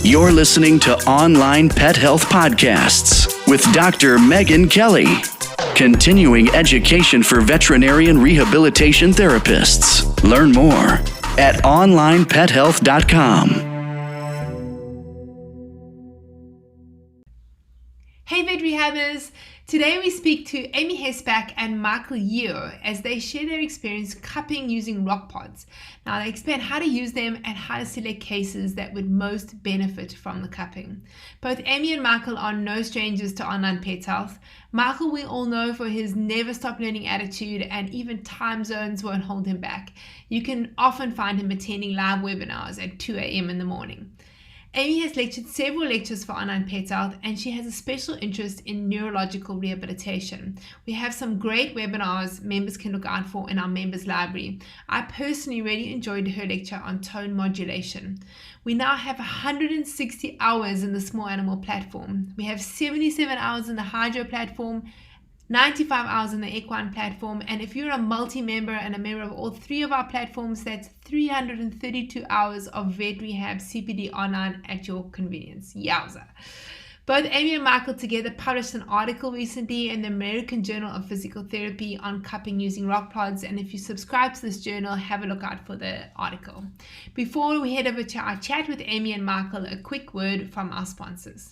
You're listening to Online Pet Health Podcasts with Dr. Megan Kelly. Continuing education for veterinarian rehabilitation therapists. Learn more at onlinepethealth.com. Hey vet rehabbers! Today we speak to Amie Hesbach and Micheal as they share their experience cupping using RockPods. Now they explain how to use them and how to select cases that would most benefit from the cupping. Both Amie and Micheal are no strangers to online pet health. Micheal we all know for his never stop learning attitude, and even time zones won't hold him back. You can often find him attending live webinars at 2 a.m. in the morning. Amie has lectured several lectures for Online Pet Health, and she has a special interest in neurological rehabilitation. We have some great webinars members can look out for in our members library. I personally really enjoyed her lecture on tone modulation. We now have 160 hours in the small animal platform. We have 77 hours in the hydro platform, 95 hours in the equine platform, and if you're a multi-member and a member of all three of our platforms, that's 332 hours of vet rehab CPD online at your convenience. Yowza. Both Amie and Micheal together published an article recently in the American Journal of Physical Therapy on cupping using RockPods, and if you subscribe to this journal, have a look out for the article. Before we head over to our chat with Amie and Micheal, a quick word from our sponsors.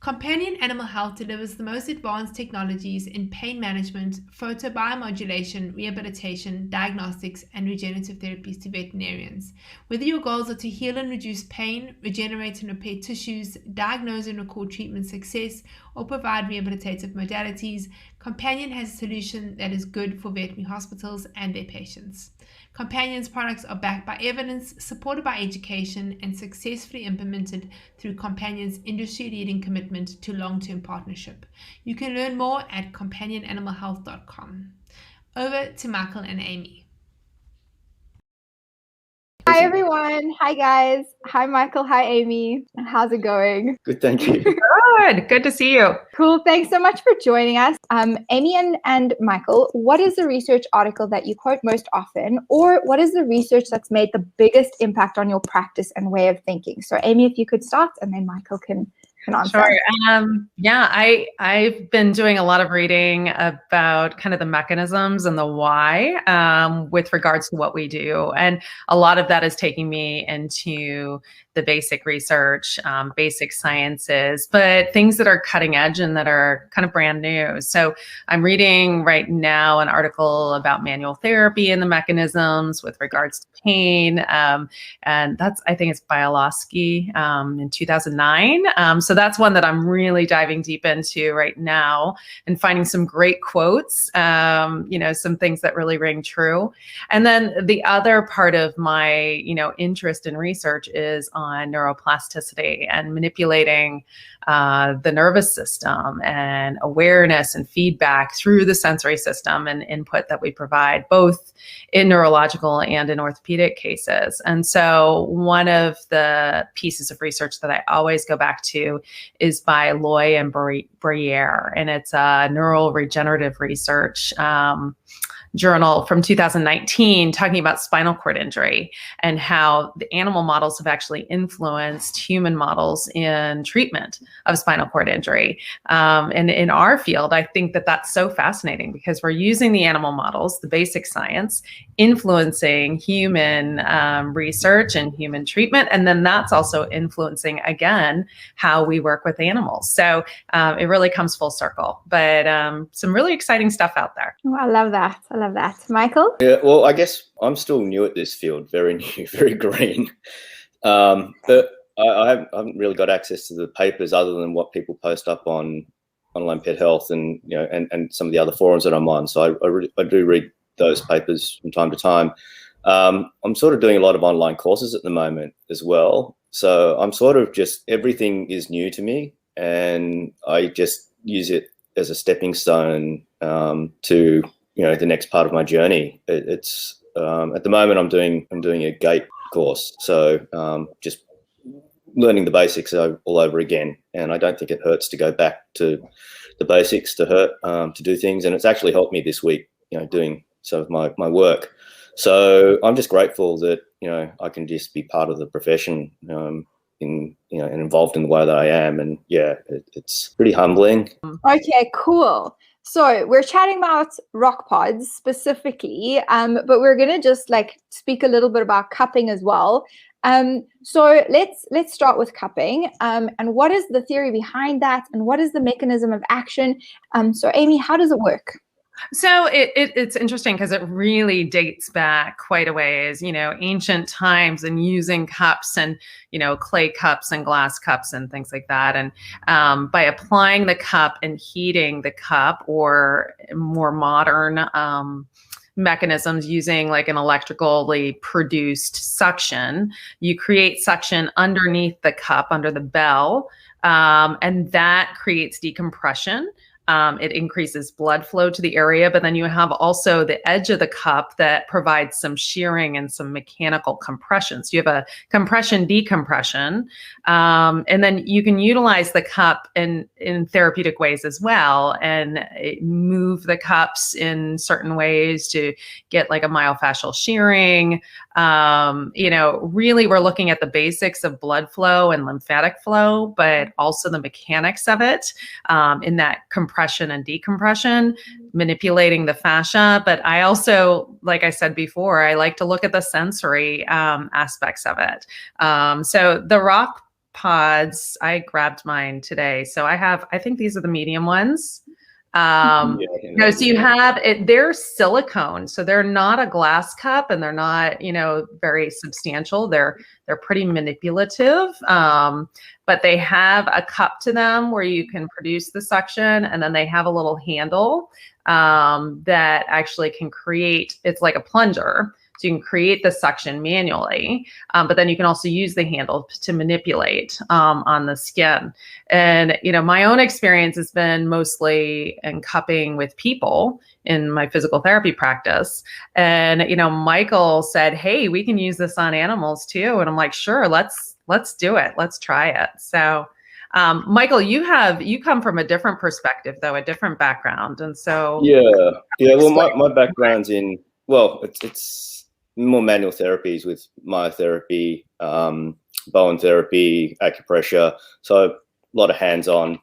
Companion Animal Health delivers the most advanced technologies in pain management, photobiomodulation, rehabilitation, diagnostics, and regenerative therapies to veterinarians. Whether your goals are to heal and reduce pain, regenerate and repair tissues, diagnose and record treatment success, or provide rehabilitative modalities, Companion has a solution that is good for veterinary hospitals and their patients. Companion's products are backed by evidence, supported by education, and successfully implemented through Companion's industry-leading commitment to long-term partnership. You can learn more at companionanimalhealth.com. Over to Micheal and Amie. Hi everyone. Hi guys. Hi Micheal. Hi Amie. How's it going? Good, thank you. Good to see you. Cool. Thanks so much for joining us. Amie and Micheal, what is the research article that you quote most often, or what is the research that's made the biggest impact on your practice and way of thinking? So Amie, if you could start, and then Micheal can answer. Sure. I've been doing a lot of reading about kind of the mechanisms and the why with regards to what we do. And a lot of that is taking me into the basic research, basic sciences, but things that are cutting edge and that are kind of brand new. So I'm reading right now an article about manual therapy and the mechanisms with regards to pain. And that's, I think it's Bialowski in 2009. So that's one that I'm really diving deep into right now and finding some great quotes, some things that really ring true. And then the other part of my, interest in research is on neuroplasticity and manipulating the nervous system and awareness and feedback through the sensory system and input that we provide, both in neurological and in orthopedic cases. And so one of the pieces of research that I always go back to is by Loy and Briere, and it's a neural regenerative research journal from 2019 talking about spinal cord injury and how the animal models have actually influenced human models in treatment of spinal cord injury. And in our field, I think that that's so fascinating because we're using the animal models, the basic science, influencing human research and human treatment. And then that's also influencing, again, how we work with animals. So it really comes full circle, but some really exciting stuff out there. Oh, I love that. Micheal? Yeah, well, I guess I'm still new at this field, very new, very green. But I haven't really got access to the papers other than what people post up on Online Pet Health and and some of the other forums that I'm on. So I do read those papers from time to time. I'm sort of doing a lot of online courses at the moment as well. So I'm sort of just, everything is new to me, and I just use it as a stepping stone to the next part of my journey. It's at the moment I'm doing a gait course, so just learning the basics all over again. And I don't think it hurts to go back to the basics to do things. And it's actually helped me this week, doing some of my work. So I'm just grateful that I can just be part of the profession and involved in the way that I am. And yeah, it's pretty humbling. Okay, cool. So we're chatting about RockPods specifically, but we're gonna just like speak a little bit about cupping as well. So let's start with cupping. And what is the theory behind that, and what is the mechanism of action? So Amie, how does it work? So it's interesting because it really dates back quite a ways, ancient times, and using cups and, clay cups and glass cups and things like that. And by applying the cup and heating the cup, or more modern mechanisms using like an electrically produced suction, you create suction underneath the cup, under the bell, and that creates decompression. It increases blood flow to the area, but then you have also the edge of the cup that provides some shearing and some mechanical compression. So you have a compression decompression, and then you can utilize the cup in therapeutic ways as well, and move the cups in certain ways to get like a myofascial shearing. Really we're looking at the basics of blood flow and lymphatic flow, but also the mechanics of it, in that compression and decompression, manipulating the fascia. But I also, like I said before, I like to look at the sensory aspects of it. So the RockPods, I grabbed mine today. So I think these are the medium ones. So you have it, they're silicone, so they're not a glass cup, and they're not, very substantial. They're pretty manipulative, but they have a cup to them where you can produce the suction, and then they have a little handle that actually can create, it's like a plunger. So you can create the suction manually, but then you can also use the handle to manipulate on the skin. And, my own experience has been mostly in cupping with people in my physical therapy practice. And, Micheal said, hey, we can use this on animals too. And I'm like, sure, let's do it. Let's try it. So Micheal, you come from a different perspective, though, a different background. And so. Yeah. Well, my background's in, it's more manual therapies with myotherapy, bone therapy, acupressure. So a lot of hands-on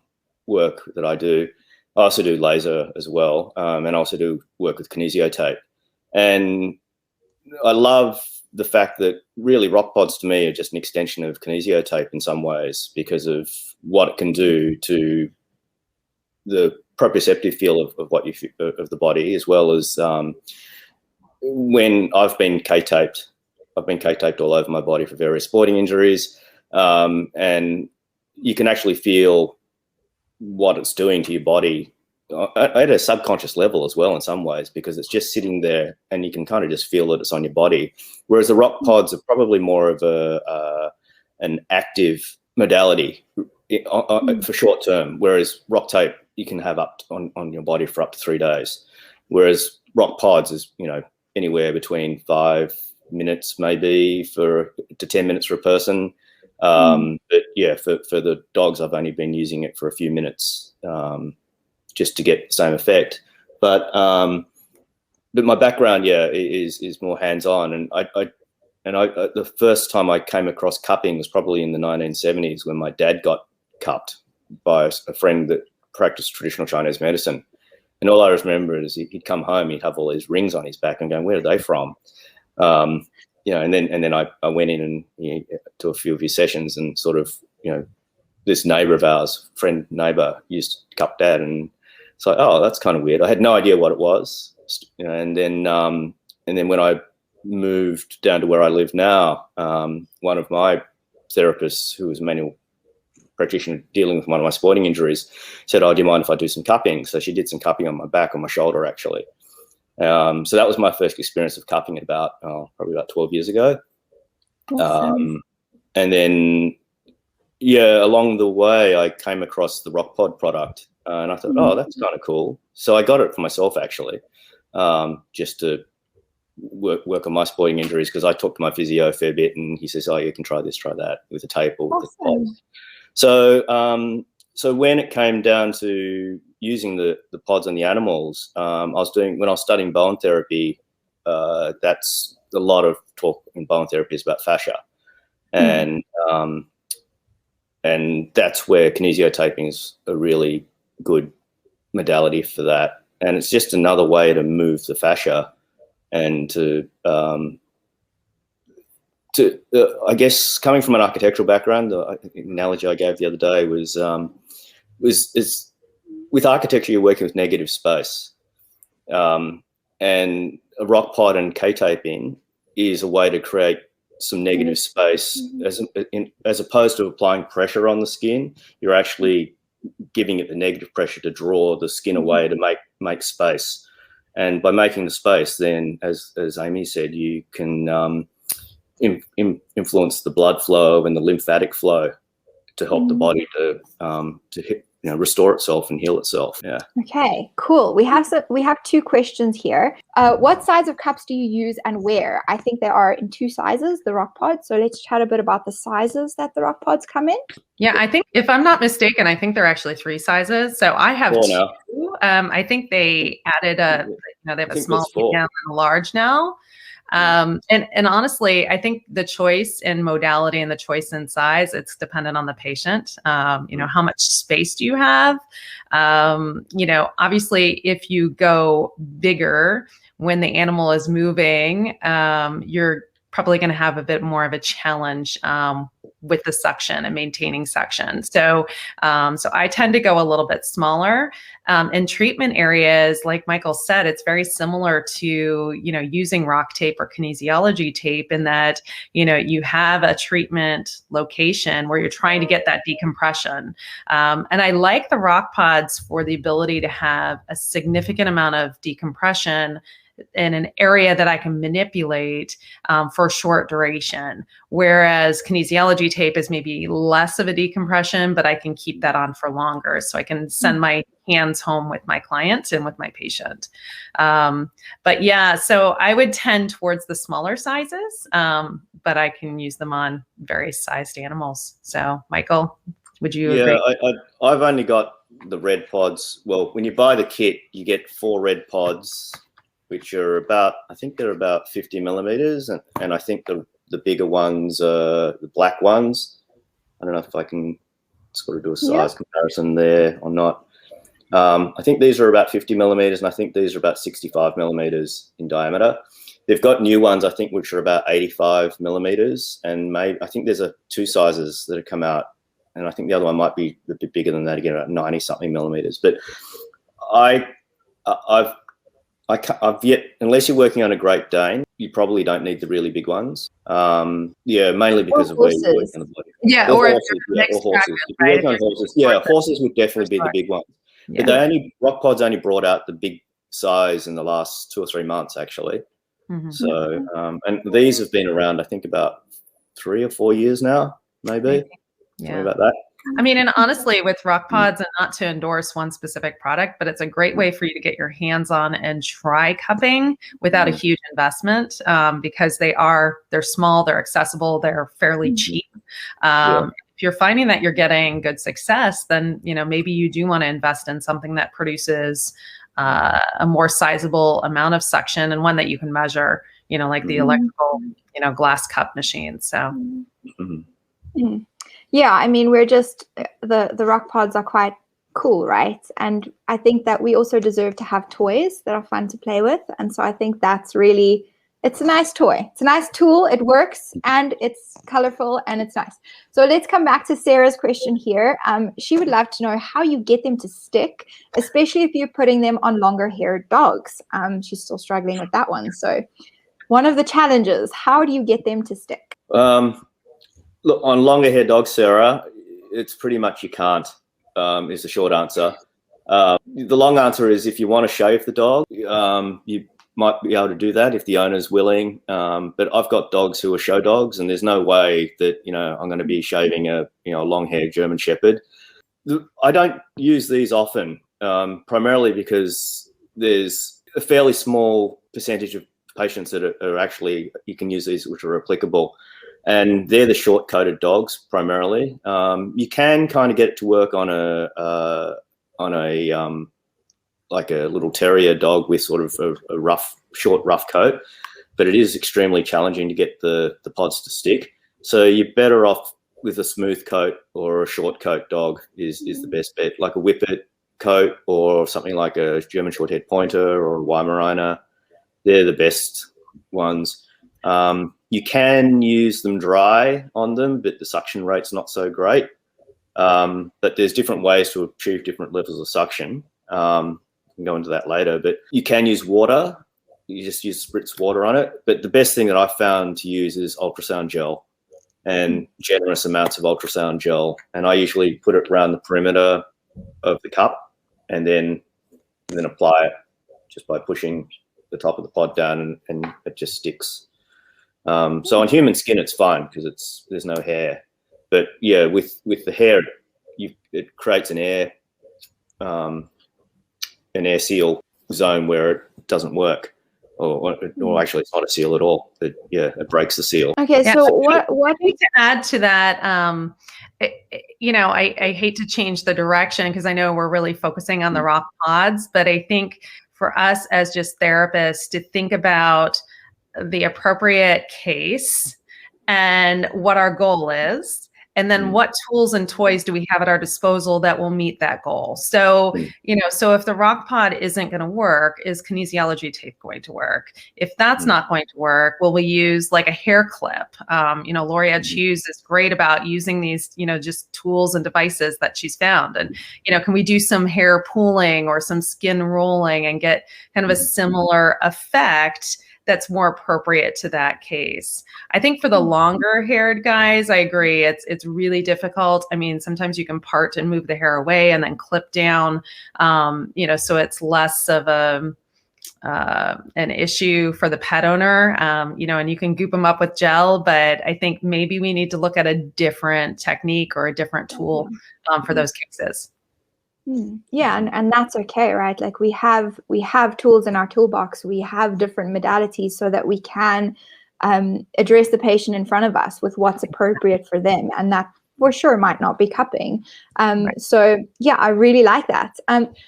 work that I do. I also do laser as well, and I also do work with kinesiotape. And I love the fact that really RockPods to me are just an extension of kinesiotape in some ways, because of what it can do to the proprioceptive feel of what you of the body, as well as when I've been K-taped all over my body for various sporting injuries, and you can actually feel what it's doing to your body at a subconscious level as well in some ways, because it's just sitting there and you can kind of just feel that it's on your body. Whereas the RockPods are probably more of an active modality for short term, whereas rock tape you can have up on your body for up to 3 days, whereas RockPods is anywhere between 5 minutes maybe to 10 minutes for a person. But yeah, for the dogs, I've only been using it for a few minutes just to get the same effect. But my background, is more hands-on, and I the first time I came across cupping was probably in the 1970s when my dad got cupped by a friend that practiced traditional Chinese medicine. And all I remember is he'd come home, he'd have all these rings on his back and going, where are they from? And then I went in and to a few of his sessions, and sort of, this neighbor of ours, neighbor, used to cup Dad, and it's like, oh, that's kind of weird. I had no idea what it was, and then when I moved down to where I live now, one of my therapists, who was a manual practitioner dealing with one of my sporting injuries, said, oh, do you mind if I do some cupping? So she did some cupping on my back, on my shoulder, actually. So that was my first experience of cupping probably about 12 years ago. Awesome. And then, along the way, I came across the RockPod product, and I thought, oh, that's kind of cool. So I got it for myself, actually, just to work on my sporting injuries, because I talked to my physio a fair bit, and he says, oh, you can try this, try that with a tape or with the pods. So when it came down to using the pods on the animals, when I was studying bone therapy, that's a lot of talk in bone therapy is about fascia. And And that's where kinesiotaping is a really good modality for that. And it's just another way to move the fascia and to I guess, coming from an architectural background, the analogy I gave the other day was with architecture, you're working with negative space. And a rock pod and K-taping is a way to create some negative space as opposed to applying pressure on the skin. You're actually giving it the negative pressure to draw the skin away to make space. And by making the space, then, as Amie said, you can influence the blood flow and the lymphatic flow to help the body to restore itself and heal itself. Yeah. Okay, cool. We have 2 questions here. What size of cups do you use and where? I think they are in 2 sizes, the RockPods. So let's chat a bit about the sizes that the RockPods come in. Yeah, I think, if I'm not mistaken, I think they're actually 3 sizes. So I have 2. Now. I think they added they have a small, medium, and a large now. And honestly, I think the choice in modality and the choice in size, it's dependent on the patient. How much space do you have? Obviously, if you go bigger when the animal is moving, you're probably going to have a bit more of a challenge with the suction and maintaining suction. So I tend to go a little bit smaller. In treatment areas, like Michael said, it's very similar to, using rock tape or kinesiology tape, in that, you have a treatment location where you're trying to get that decompression. And I like the RockPods for the ability to have a significant amount of decompression in an area that I can manipulate for a short duration. Whereas kinesiology tape is maybe less of a decompression, but I can keep that on for longer. So I can send my hands home with my client and with my patient. But yeah, so I would tend towards the smaller sizes, but I can use them on various sized animals. So Michael, would you agree? I've only got the red pods. Well, when you buy the kit, you get 4 red pods, which are about 50 millimeters. And I think the bigger ones, the black ones, I don't know if I can sort of do a size comparison there or not. I think these are about 50 millimeters, and I think these are about 65 millimeters in diameter. They've got new ones, I think, which are about 85 millimeters. And I think there's 2 sizes that have come out. And I think the other one might be a bit bigger than that, again, about 90 something millimeters. But I've yet, unless you're working on a Great Dane, you probably don't need the really big ones. Mainly because of where you're working on the body. Yeah, or horses. Right? Horses. Yeah, horses would definitely be the big ones. Yeah. But RockPods only brought out the big size in the last 2 or 3 months, actually. Mm-hmm. So, and these have been around, I think, about 3 or 4 years now, maybe. Something about that. I mean, and honestly, with RockPods, and not to endorse one specific product, but it's a great way for you to get your hands on and try cupping without a huge investment, because they're small, they're accessible, they're fairly cheap. If you're finding that you're getting good success, then, maybe you do want to invest in something that produces a more sizable amount of suction, and one that you can measure, like the electrical, glass cup machines. So. Yeah, I mean, we're just, the RockPods are quite cool, right? And I think that we also deserve to have toys that are fun to play with. And so I think that's really, it's a nice toy. It's a nice tool. It works, and it's colorful, and it's nice. So let's come back to Sarah's question here. She would love to know how you get them to stick, especially if you're putting them on longer haired dogs. She's still struggling with that one. So one of the challenges, how do you get them to stick? Look, on longer hair dogs, Sarah, it's pretty much you can't, is the short answer. The long answer is, if you want to shave the dog, you might be able to do that if the owner's willing. But I've got dogs who are show dogs, and there's no way that, I'm going to be shaving a long-haired German Shepherd. I don't use these often, primarily because there's a fairly small percentage of patients that are actually, you can use these, which are applicable. And they're the short-coated dogs primarily. You can kind of get it to work on a like a little terrier dog with sort of a short rough coat, but it is extremely challenging to get the pods to stick. So you're better off with a smooth coat or a short coat dog is the best bet, like a Whippet coat or something like a German Shorthair Pointer or a Weimaraner. They're the best ones. You can use them dry on them, but the suction rate's not so great. But there's different ways to achieve different levels of suction. We can go into that later, but you can use water. You just use spritz water on it. But the best thing that I've found to use is ultrasound gel, and generous amounts of ultrasound gel. And I usually put it around the perimeter of the cup and then apply it just by pushing the top of the pod down, and it just sticks. So on human skin, it's fine because there's no hair. But yeah, with the hair, it creates an air seal zone where it doesn't work. Or actually, it's not a seal at all. It breaks the seal. Okay, Yeah, so what to add to that, I hate to change the direction because I know we're really focusing on the RockPods, but I think for us as just therapists to think about the appropriate case and what our goal is, and then what tools and toys do we have at our disposal that will meet that goal? So, so if the RockPod isn't going to work, is kinesiology tape going to work? If that's not going to work, will we use like a hair clip? Loria Hughes is great about using these, just tools and devices that she's found. And, can we do some hair pooling or some skin rolling and get kind of a similar effect that's more appropriate to that case? I think for the longer haired guys, I agree. It's really difficult. I mean, sometimes you can part and move the hair away and then clip down, so it's less of an issue for the pet owner, and you can goop them up with gel, but I think maybe we need to look at a different technique or a different tool for those cases. Yeah, and that's okay, right? Like we have tools in our toolbox. We have different modalities so that we can address the patient in front of us with what's appropriate for them, and that for sure might not be cupping. Right. So yeah, I really like that.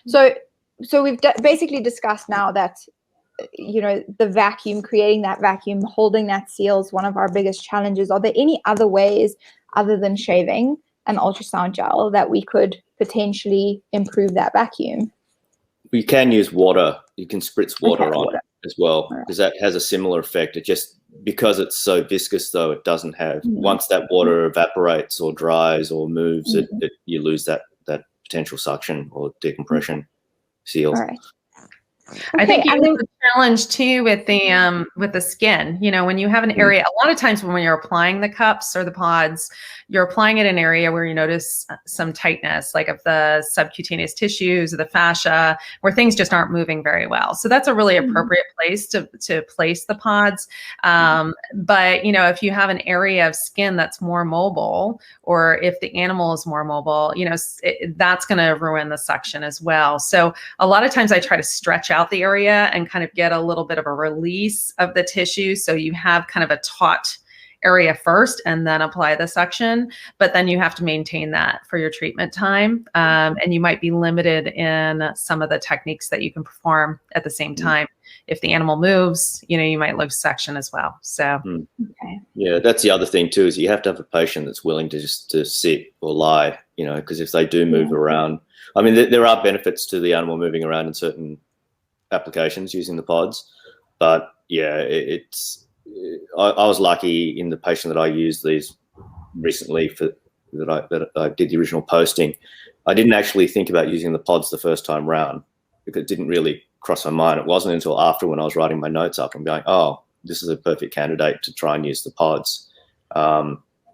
So we've basically discussed now that the vacuum, creating that vacuum, holding that seal is one of our biggest challenges. Are there any other ways other than shaving and ultrasound gel that we could potentially improve that vacuum? You can use water. You can spritz water on it as well, because that has a similar effect. It just, because it's so viscous though, it doesn't have, once that water evaporates or dries or moves, you lose that potential suction or decompression seal. All right. I think you have a challenge too with the skin. When you have an area, a lot of times when you're applying the cups or the pods, you're applying it in an area where you notice some tightness, like of the subcutaneous tissues or the fascia, where things just aren't moving very well. So that's a really appropriate place to place the pods. But if you have an area of skin that's more mobile, or if the animal is more mobile, that's going to ruin the suction as well. So a lot of times I try to stretch out the area and kind of get a little bit of a release of the tissue. So you have kind of a taut area first and then apply the suction, but then you have to maintain that for your treatment time. And you might be limited in some of the techniques that you can perform at the same time. If the animal moves, you might lose suction as well. So, yeah, that's the other thing too, is you have to have a patient that's willing to just to sit or lie, because if they do move around, I mean, there are benefits to the animal moving around in certain applications using the pods, but yeah, I was lucky in the patient that I used these recently that I did the original posting. I didn't actually think about using the pods the first time round because it didn't really cross my mind. It wasn't until after, when I was writing my notes up and going, oh, this is a perfect candidate to try and use the pods,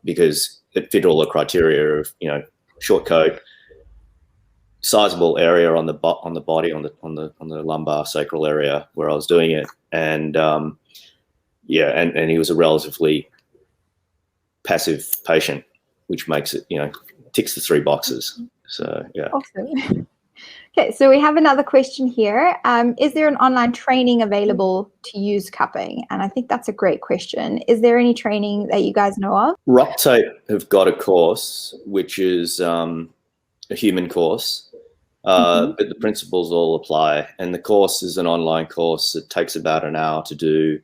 because it fit all the criteria of short coat, sizable area on the body, on the lumbar sacral area where I was doing it, and and he was a relatively passive patient, which makes it ticks the 3 boxes. So yeah. Awesome. Okay, so we have another question here. Is there an online training available to use cupping? And I think that's a great question. Is there any training that you guys know of? Rock Tape have got a course, which is a human course. But the principles all apply, and the course is an online course. It takes about an hour to do.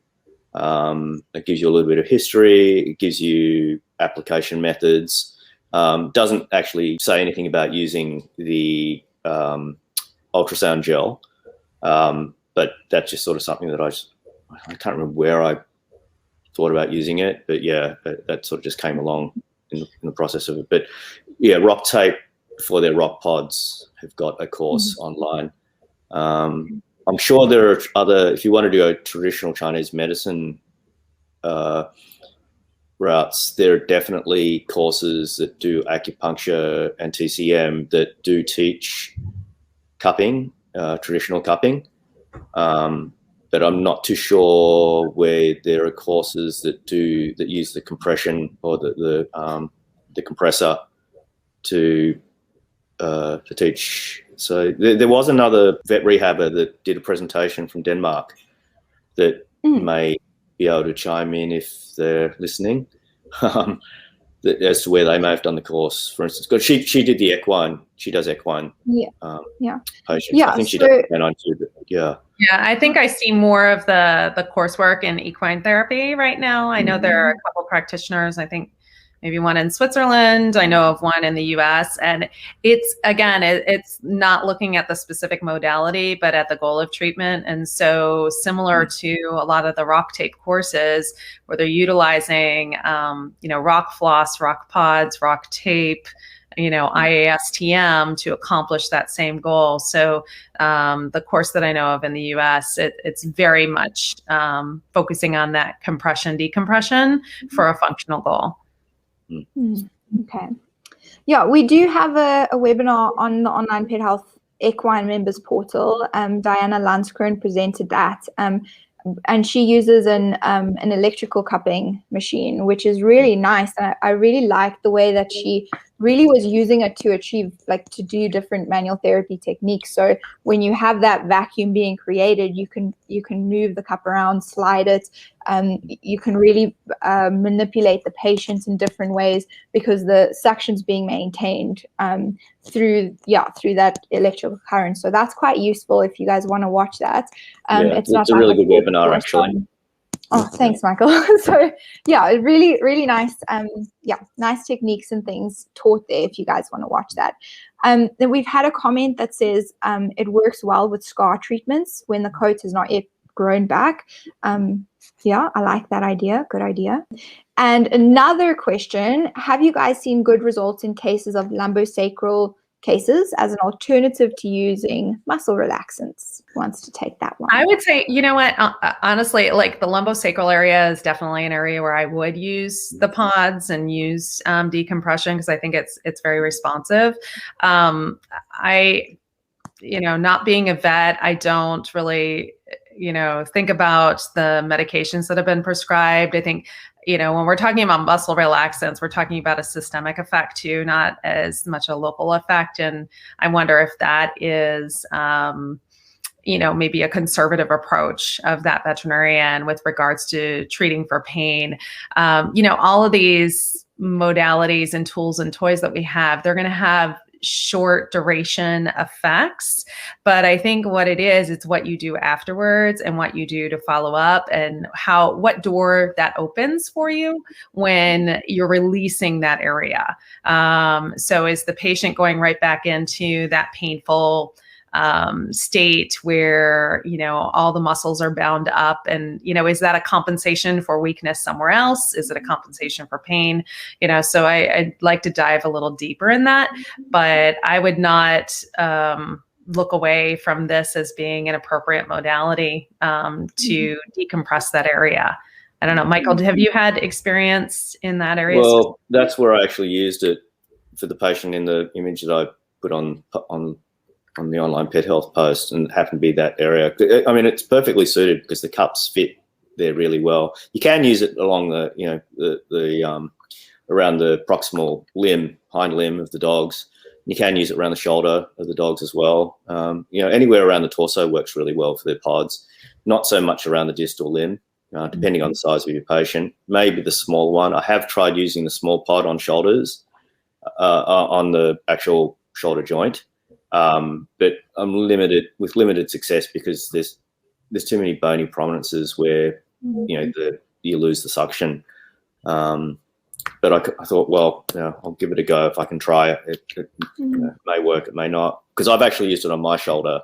It gives you a little bit of history. It gives you application methods. Doesn't actually say anything about using the ultrasound gel, but that's just sort of something that I can't remember where I thought about using it, but yeah, that sort of just came along in the process of it. But yeah, Rock Tape for their RockPods have got a course online. I'm sure there are other, if you want to do a traditional Chinese medicine routes, there are definitely courses that do acupuncture and TCM that do teach cupping, traditional cupping. But I'm not too sure where there are courses that use the compression or the compressor to teach. So there was another vet rehabber that did a presentation from Denmark that may be able to chime in if they're listening, as to where they may have done the course, for instance. Because she did the equine. She does equine patients. Yeah, I think she does canine too, but yeah. Yeah, I think I see more of the coursework in equine therapy right now. I know there are a couple practitioners, I think maybe one in Switzerland. I know of one in the US. And it's, again, it's not looking at the specific modality, but at the goal of treatment. And so similar to a lot of the Rock Tape courses where they're utilizing, rock floss, RockPods, Rock Tape, IASTM to accomplish that same goal. So the course that I know of in the US, it's very much focusing on that compression, decompression for a functional goal. Okay. Yeah, we do have a webinar on the Online Pet Health Equine Members Portal. Diana Landskron presented that. And she uses an electrical cupping machine, which is really nice. And I really like the way that she really was using it to achieve, to do different manual therapy techniques. So when you have that vacuum being created, you can move the cup around, slide it. You can really manipulate the patient in different ways because the suction's being maintained through that electrical current. So that's quite useful if you guys want to watch that. It's a really good webinar, actually. Oh, thanks, Michael. So yeah, really, really nice. Nice techniques and things taught there if you guys want to watch that. Then we've had a comment that says it works well with scar treatments when the coat has not yet grown back. I like that idea. Good idea. And another question, have you guys seen good results in cases of lumbosacral cases as an alternative to using muscle relaxants? Who wants to take that one? I would say, you know what, honestly, the lumbosacral area is definitely an area where I would use the pods and use decompression because I think it's very responsive. Not being a vet, I don't really, think about the medications that have been prescribed. I think, when we're talking about muscle relaxants, we're talking about a systemic effect too, not as much a local effect. And I wonder if that is, maybe a conservative approach of that veterinarian with regards to treating for pain. All of these modalities and tools and toys that we have, they're going to have short duration effects, but I think what it is, it's what you do afterwards and what you do to follow up and what door that opens for you when you're releasing that area. So is the patient going right back into that painful state where, all the muscles are bound up and, is that a compensation for weakness somewhere else? Is it a compensation for pain? So I'd like to dive a little deeper in that, but I would not look away from this as being an appropriate modality to decompress that area. I don't know, Michael, have you had experience in that area? Well, that's where I actually used it for the patient in the image that I put on the Online Pet Health post, and it happened to be that area. I mean, it's perfectly suited because the cups fit there really well. You can use it along the around the proximal limb, hind limb of the dogs. You can use it around the shoulder of the dogs as well. Anywhere around the torso works really well for their pods. Not so much around the distal limb, depending on the size of your patient. Maybe the small one. I have tried using the small pod on shoulders, on the actual shoulder joint. But I'm limited success because there's too many bony prominences where you lose the suction. But I thought, well, I'll give it a go if I can try it. It may work, it may not, because I've actually used it on my shoulder,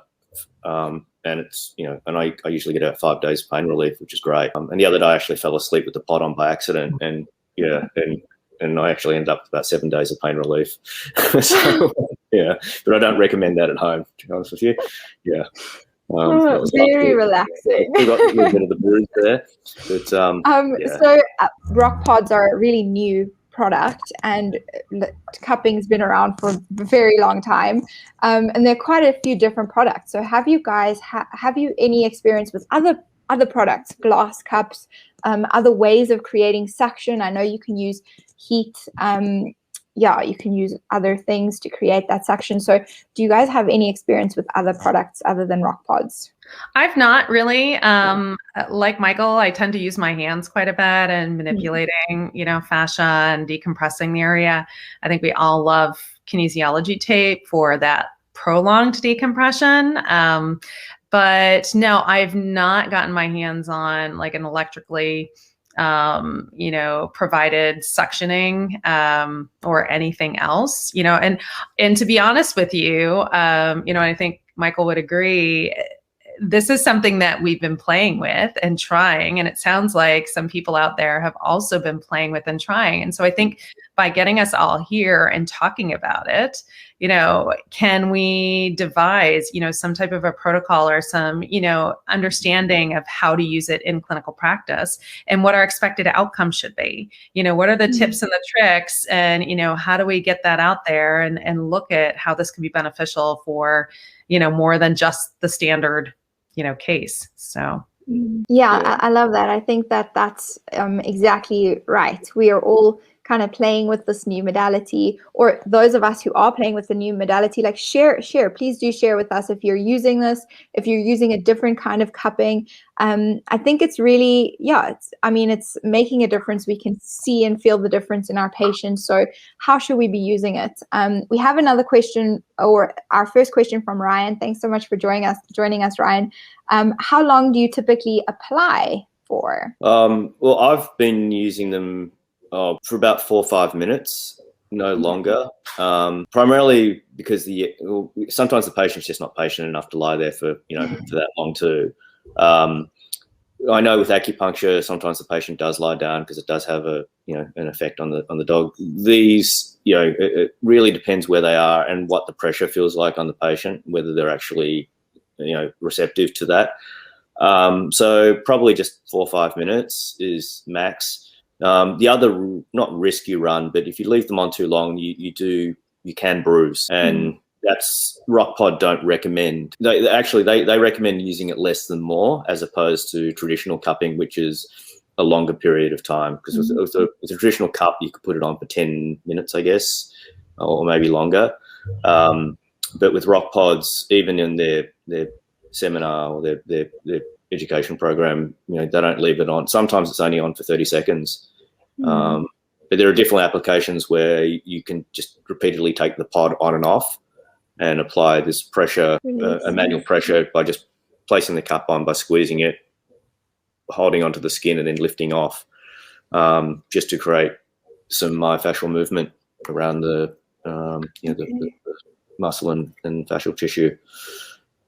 and it's and I usually get about 5 days pain relief, which is great. And the other day I actually fell asleep with the pod on by accident, and I actually ended up with about 7 days of pain relief. So, but I don't recommend that at home, to be honest with you. Yeah. Very relaxing. We got a little bit of the bruise there. But, So RockPods are a really new product, and cupping's been around for a very long time. And there are quite a few different products. So have you guys, have you any experience with other products, glass cups, other ways of creating suction? I know you can use heat. You can use other things to create that suction. So do you guys have any experience with other products other than RockPods? I've not really. Like Michael, I tend to use my hands quite a bit and manipulating, fascia and decompressing the area. I think we all love kinesiology tape for that prolonged decompression. But no, I've not gotten my hands on like an electrically provided suctioning, or anything else, and to be honest with you, I think Michael would agree, this is something that we've been playing with and trying, and it sounds like some people out there have also been playing with and trying. And so I think by getting us all here and talking about it, can we devise, some type of a protocol or some, understanding of how to use it in clinical practice and what our expected outcome should be? What are the tips and the tricks, and, how do we get that out there and look at how this can be beneficial for, more than just the standard, case. So. Yeah, I love that. I think that's exactly right. We are all kind of playing with this new modality, or those of us who are playing with the new modality, like share, please do share with us if you're using this, if you're using a different kind of cupping. I think it's really, it's making a difference. We can see and feel the difference in our patients. So how should we be using it? We have another question, or our first question from Ryan. Thanks so much for joining us, Ryan. How long do you typically apply for? Well, I've been using them for about 4 or 5 minutes, no longer. Primarily because sometimes the patient's just not patient enough to lie there for for that long too. I know with acupuncture, sometimes the patient does lie down because it does have an effect on the dog. These, it really depends where they are and what the pressure feels like on the patient, whether they're actually receptive to that. So probably just 4 or 5 minutes is max. The other, not risk you run, but if you leave them on too long, you can bruise, and that's RockPod don't recommend. They recommend using it less than more, as opposed to traditional cupping, which is a longer period of time. Because with a traditional cup, you could put it on for 10 minutes, I guess, or maybe longer. But with RockPods, even in their seminar or their education program, they don't leave it on. Sometimes it's only on for 30 seconds. But there are different applications where you can just repeatedly take the pod on and off and apply this pressure, a manual pressure, by just placing the cup on, by squeezing it, holding onto the skin, and then lifting off, just to create some myofascial movement around the muscle and fascial tissue.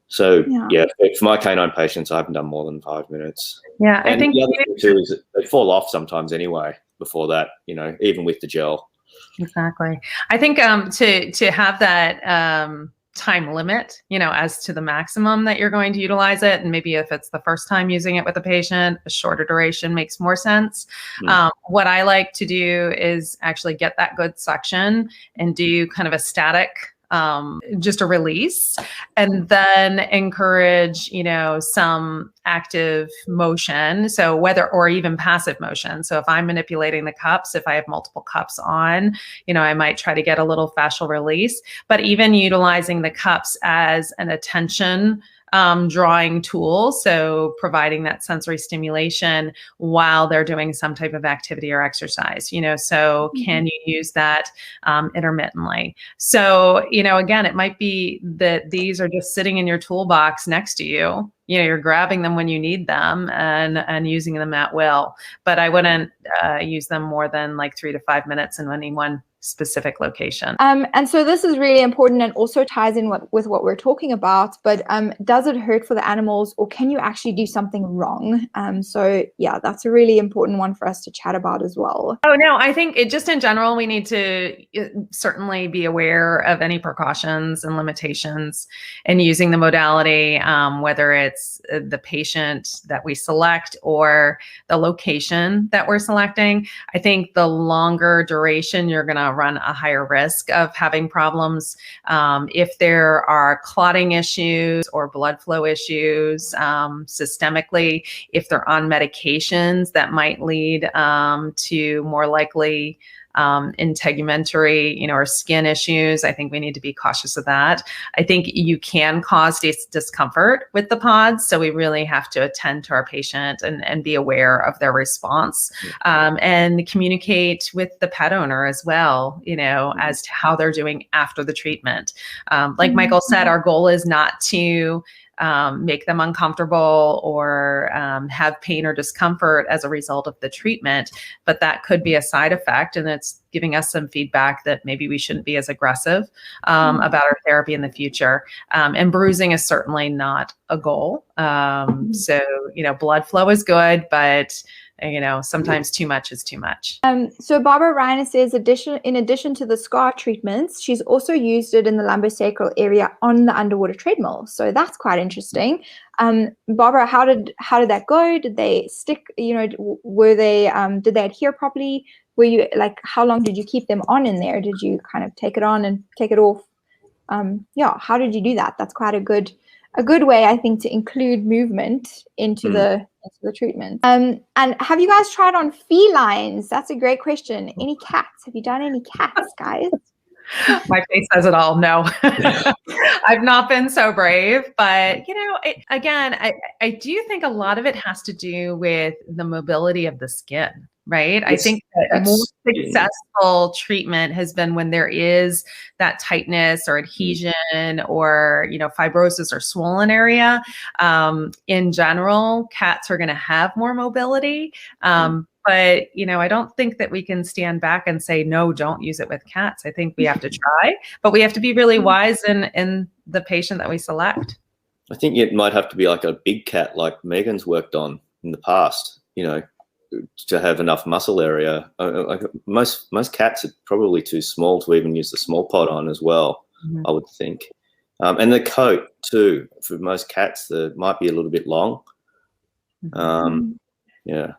So for my canine patients, I haven't done more than 5 minutes. Yeah, and I think the other thing too is that they fall off sometimes anyway. Before that, even with the gel. Exactly. I think to have that time limit, as to the maximum that you're going to utilize it, and maybe if it's the first time using it with a patient, a shorter duration makes more sense. What I like to do is actually get that good suction and do kind of a static, just a release, and then encourage, some active motion. So or even passive motion. So if I'm manipulating the cups, if I have multiple cups on, I might try to get a little fascial release, but even utilizing the cups as an attention drawing tool. So providing that sensory stimulation while they're doing some type of activity or exercise, so can you use that intermittently? So, again, it might be that these are just sitting in your toolbox next to you, you're grabbing them when you need them and using them at will. But I wouldn't use them more than like 3 to 5 minutes in any one specific location. And so this is really important and also ties in with what we're talking about, but does it hurt for the animals, or can you actually do something wrong? So yeah, that's a really important one for us to chat about as well. Oh no, I think just in general, we need to certainly be aware of any precautions and limitations in using the modality, whether it's the patient that we select or the location that we're selecting. I think the longer duration, you're going to run a higher risk of having problems. If there are clotting issues or blood flow issues systemically, if they're on medications that might lead to more likely integumentary, or skin issues, I think we need to be cautious of that. I think you can cause discomfort with the pods, so we really have to attend to our patient and be aware of their response, and communicate with the pet owner as well, as to how they're doing after the treatment. Like Micheal said, our goal is not to make them uncomfortable or have pain or discomfort as a result of the treatment, but that could be a side effect, and it's giving us some feedback that maybe we shouldn't be as aggressive about our therapy in the future. And bruising is certainly not a goal. So, blood flow is good, but sometimes too much is too much. So Barbara Ryan says, in addition to the scar treatments, she's also used it in the lumbosacral area on the underwater treadmill. So that's quite interesting. Barbara, how did that go? Did they stick? Were they? Did they adhere properly? Were you how long did you keep them on in there? Did you kind of take it on and take it off? How did you do that? That's quite a good way, I think, to include movement into the treatment. And have you guys tried on felines? That's a great question. Any cats? Have you done any cats, guys? My face says it all. No, I've not been so brave, but I do think a lot of it has to do with the mobility of the skin. Right. I think that more successful treatment has been when there is that tightness or adhesion or, fibrosis or swollen area. In general, cats are going to have more mobility. But, I don't think that we can stand back and say, no, don't use it with cats. I think we have to try, but we have to be really wise in the patient that we select. I think it might have to be like a big cat like Megan's worked on in the past, to have enough muscle area. Most cats are probably too small to even use the small pod on as well, I would think. And the coat too, for most cats, might be a little bit long. Yeah.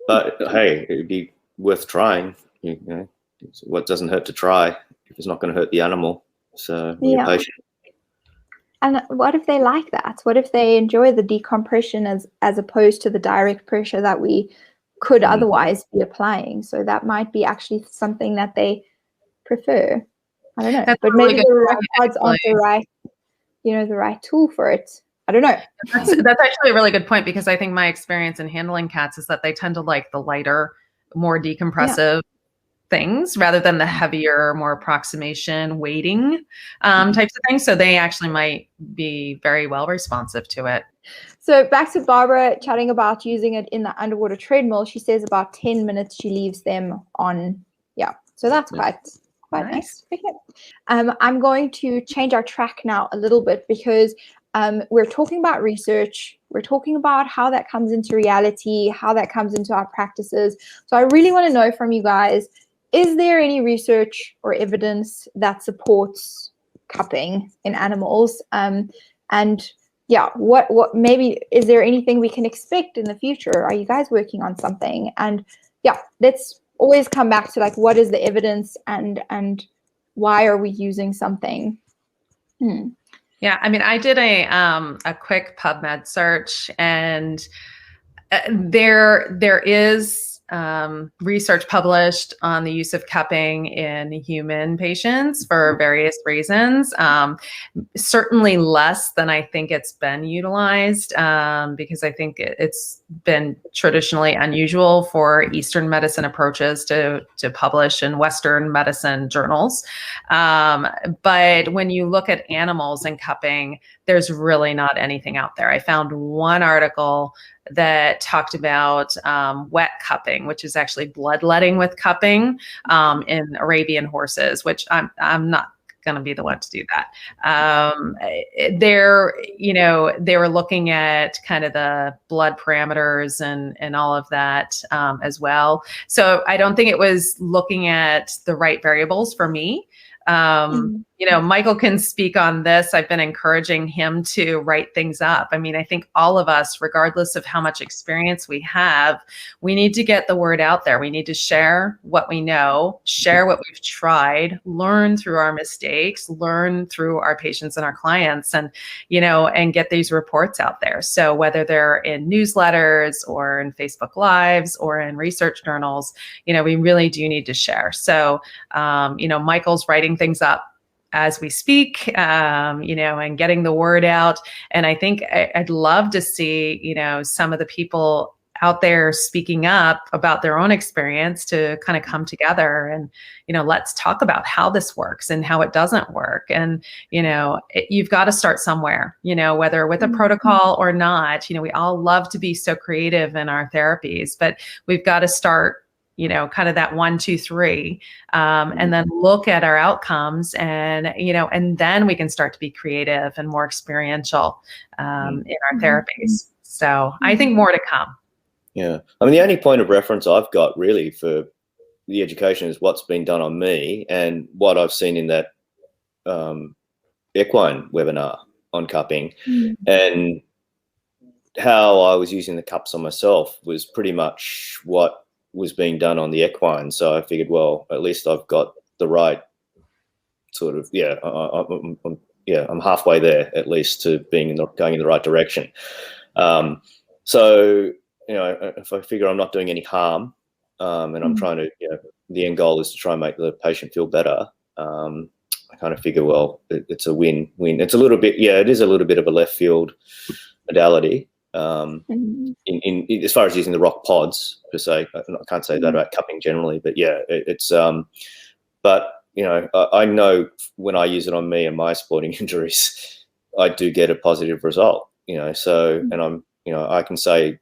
But hey, it'd be worth trying. What doesn't hurt to try if it's not going to hurt the animal. So be patient. And what if they like that? What if they enjoy the decompression as opposed to the direct pressure that we could otherwise be applying? So that might be actually something that they prefer. I don't know. But maybe the RockPods aren't the right tool for it. I don't know. That's actually a really good point, because I think my experience in handling cats is that they tend to like the lighter, more decompressive things rather than the heavier, more approximation weighting types of things. So they actually might be very well responsive to it. So back to Barbara chatting about using it in the underwater treadmill. She says about 10 minutes she leaves them on. Yeah. So that's quite nice. Okay. I'm going to change our track now a little bit, because we're talking about research. We're talking about how that comes into reality, how that comes into our practices. So I really want to know from you guys, is there any research or evidence that supports cupping in animals? What maybe, is there anything we can expect in the future? Are you guys working on something? And let's always come back to what is the evidence and why are we using something? Yeah, I mean, I did a quick PubMed search, and there is research published on the use of cupping in human patients for various reasons. Certainly less than I think it's been utilized, because I think it's been traditionally unusual for Eastern medicine approaches to publish in Western medicine journals. But when you look at animals and cupping, there's really not anything out there. I found one article that talked about wet cupping, which is actually bloodletting with cupping in Arabian horses, which I'm not going to be the one to do that. They were looking at kind of the blood parameters and all of that as well. So I don't think it was looking at the right variables for me. Michael can speak on this. I've been encouraging him to write things up. I mean, I think all of us, regardless of how much experience we have, we need to get the word out there. We need to share what we know, share what we've tried, learn through our mistakes, learn through our patients and our clients, and get these reports out there. So whether they're in newsletters or in Facebook Lives or in research journals, we really do need to share. So, Michael's writing things up as we speak, and getting the word out. And I think I'd love to see, some of the people out there speaking up about their own experience to kind of come together and, let's talk about how this works and how it doesn't work. And, you've got to start somewhere, whether with a protocol or not. We all love to be so creative in our therapies, but we've got to start kind of that 1, 2, 3, and then look at our outcomes and, and then we can start to be creative and more experiential in our therapies. So I think more to come. Yeah. I mean, the only point of reference I've got really for the education is what's been done on me and what I've seen in that equine webinar on cupping, and how I was using the cups on myself was pretty much what was being done on the equine. So I figured, well, at least I've got the right sort of, I'm halfway there at least to being going in the right direction. So, if I figure I'm not doing any harm, and I'm trying to, the end goal is to try and make the patient feel better. I kind of figure, well, it's a win-win. It's a little bit, it is a little bit of a left field modality. In as far as using the RockPods per se, I can't say that about cupping generally, but it's but I know when I use it on me and my sporting injuries, I do get a positive result. So, and I'm I can say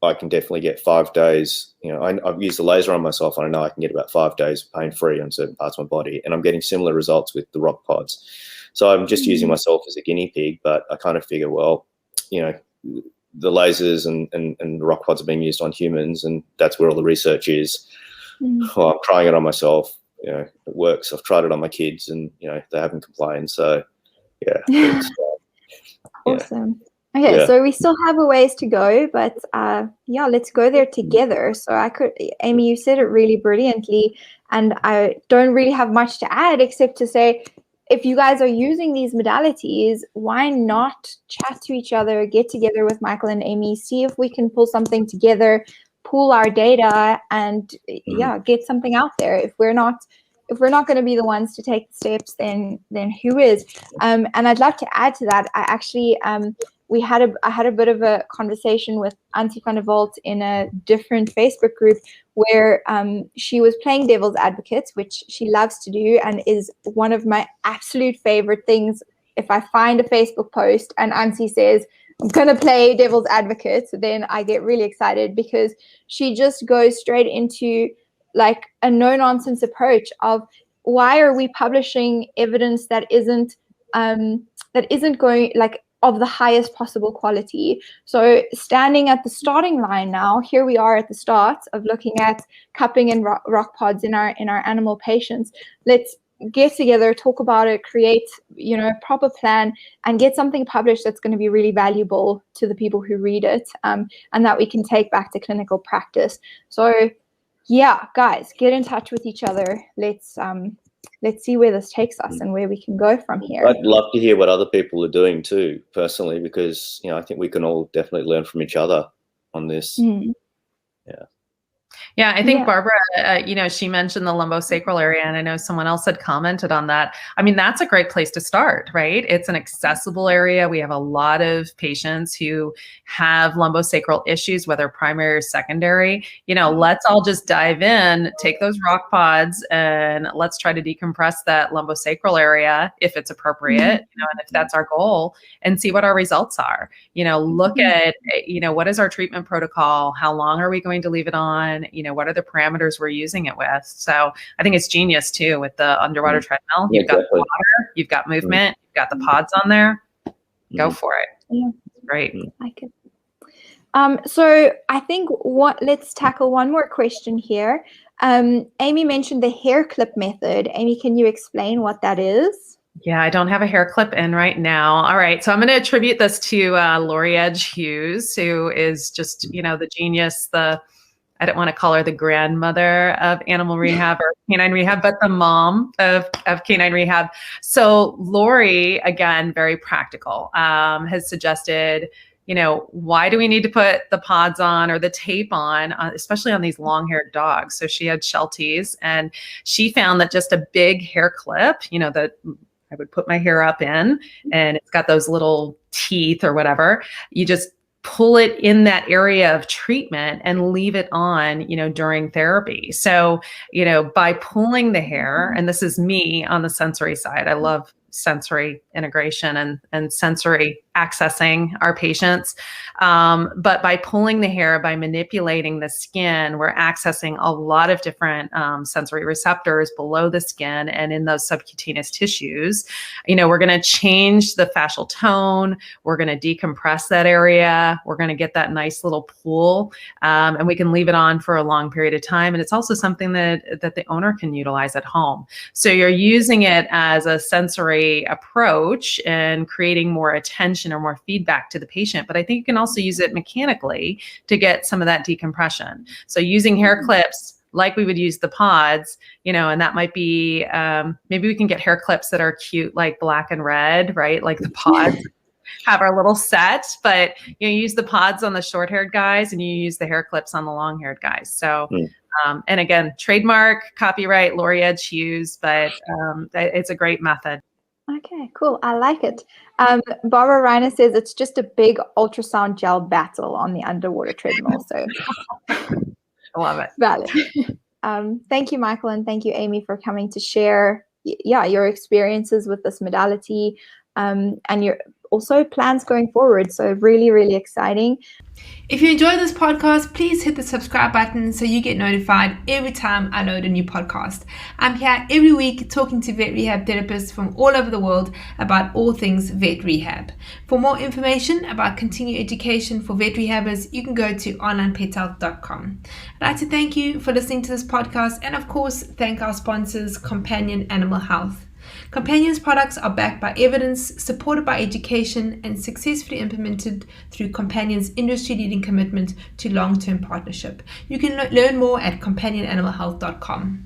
I can definitely get 5 days. I've used the laser on myself, and I know I can get about 5 days pain-free on certain parts of my body, and I'm getting similar results with the RockPods. So I'm just using myself as a guinea pig, but I kind of figure, well, the lasers and the RockPods are being used on humans, and that's where all the research is. Well, I'm trying it on myself. It works. I've tried it on my kids, and they haven't complained. So, awesome. Okay, so we still have a ways to go, but let's go there together. So Amie, you said it really brilliantly, and I don't really have much to add except to say, if you guys are using these modalities, why not chat to each other, get together with Michael and Amie, see if we can pull something together, pool our data, and get something out there. If we're not going to be the ones to take the steps, then who is? And I'd love to add to that. I actually I had a bit of a conversation with Auntie van der Walt in a different Facebook group where she was playing devil's advocate, which she loves to do and is one of my absolute favorite things. If I find a Facebook post and Auntie says, I'm going to play devil's advocate, then I get really excited because she just goes straight into like a no-nonsense approach of why are we publishing evidence that isn't going like of the highest possible quality. So standing at the starting line now, here we are at the start of looking at cupping and RockPods in our animal patients. Let's get together, talk about it, create a proper plan, and get something published that's going to be really valuable to the people who read it, and that we can take back to clinical practice. So yeah, guys, get in touch with each other. Let's see where this takes us and where we can go from here. I'd love to hear what other people are doing too, personally, because I think we can all definitely learn from each other on this. Yeah, I think Yeah. Barbara, she mentioned the lumbosacral area, and I know someone else had commented on that. I mean, that's a great place to start, right? It's an accessible area. We have a lot of patients who have lumbosacral issues, whether primary or secondary. Let's all just dive in, take those RockPods, and let's try to decompress that lumbosacral area if it's appropriate, and if that's our goal, and see what our results are. Look at, what is our treatment protocol? How long are we going to leave it on? What are the parameters we're using it with? So I think it's genius too with the underwater treadmill. You've got the water, you've got movement, you've got the pods on there. Go for it. Yeah. Great. I could. So I think let's tackle one more question here. Amie mentioned the hair clip method. Amie, can you explain what that is? Yeah, I don't have a hair clip in right now. All right. So I'm going to attribute this to Lori Edge Hughes, who is just, the genius, I don't want to call her the grandmother of animal rehab or canine rehab, but the mom of canine rehab. So Lori, again, very practical, has suggested, why do we need to put the pods on or the tape on, especially on these long-haired dogs? So she had Shelties, and she found that just a big hair clip, that I would put my hair up in, and it's got those little teeth or whatever. You just pull it in that area of treatment and leave it on, during therapy. So, by pulling the hair, and this is me on the sensory side, I love sensory integration and sensory accessing our patients. But by pulling the hair, by manipulating the skin, we're accessing a lot of different sensory receptors below the skin and in those subcutaneous tissues. We're going to change the fascial tone. We're going to decompress that area. We're going to get that nice little pool, and we can leave it on for a long period of time. And it's also something that the owner can utilize at home. So you're using it as a sensory approach and creating more attention or more feedback to the patient. But I think you can also use it mechanically to get some of that decompression. So using hair clips like we would use the pods, and that might be, maybe we can get hair clips that are cute, like black and red, right? Like the pods have our little set, but you use the pods on the short-haired guys and you use the hair clips on the long-haired guys. So, and again, trademark, copyright, Lori Edge Hughes, but it's a great method. Okay, cool. I like it. Barbara Reiner says it's just a big ultrasound gel battle on the underwater treadmill. So I love it. Valid. Thank you, Micheal, and thank you, Amie, for coming to share your experiences with this modality, and your also plans going forward. So really, really exciting. If you enjoyed this podcast, please hit the subscribe button so you get notified every time I load a new podcast. I'm here every week talking to vet rehab therapists from all over the world about all things vet rehab. For more information about continuing education for vet rehabbers, you can go to Onlinepethealth.com. I'd like to thank you for listening to this podcast, and of course, thank our sponsors, Companion Animal Health. Companion's products are backed by evidence, supported by education, and successfully implemented through Companion's industry-leading commitment to long-term partnership. You can learn more at companionanimalhealth.com.